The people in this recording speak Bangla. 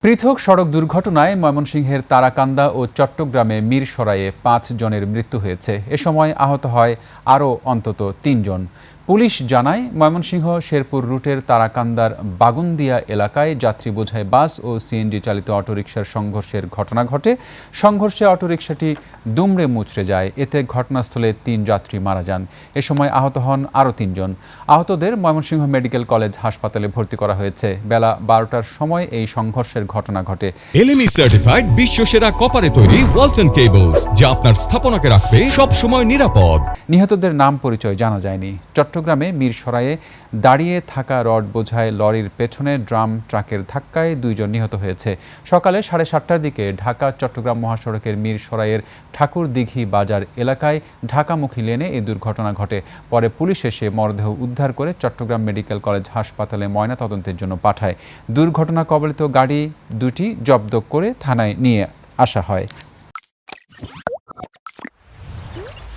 পৃথক সড়ক দুর্ঘটনায় ময়মনসিংহের তারাকান্দা ও চট্টগ্রামে মিরসরাইয়ে ৫ জনের মৃত্যু হয়েছে। এ সময় আহত হয় আরও অন্তত ৩ জন। পুলিশ জানায়, ময়মনসিংহ শেরপুর রুটের তারাকান্দার বাগুন্দিয়া এলাকায় যাত্রী বোঝাই বাস ও সিএনজি চালিত অটোরিকশার সংঘর্ষের ঘটনা ঘটে। সংঘর্ষে অটোরিকশাটি দুমড়ে মুচড়ে যায়। এতে ঘটনাস্থলে ৩ যাত্রী মারা যান। এ সময় আহত হন আরও ৩ জন। আহতদের ময়মনসিংহ মেডিকেল কলেজ হাসপাতালে ভর্তি করা হয়েছে। বেলা ১২টার সময় এই সংঘর্ষের ঘটনা ঘটে। এলএমই সার্টিফাইড বিশ্বসেরা কপারে তৈরি ওয়ালটন কেবলস, যা আপনার স্থাপনাকে রাখবে সব সময় নিরাপদ। নিহতদের নাম পরিচয় জানা যায়নি। চট্টগ্রামে মিরসরাইয়ে দাঁড়িয়ে থাকা রড বোঝাই লরির পেছনে ড্রাম ট্রাকের ধাক্কায় ২ জন নিহত হয়েছে। সকালে ৭:৩০টার দিকে ঢাকা চট্টগ্রাম মহাসড়কের মিরসরাইয়ের ঠাকুরদিঘি বাজার এলাকায় ঢাকামুখী লেনে এই দুর্ঘটনা ঘটে। পরে পুলিশ এসে মরদেহ উদ্ধার করে চট্টগ্রাম মেডিকেল কলেজ হাসপাতালে ময়নাতদন্তের জন্য পাঠায়। দুর্ঘটনা কবলিত গাড়ি দুটি জব্দ করে থানায় নিয়ে আসা হয়।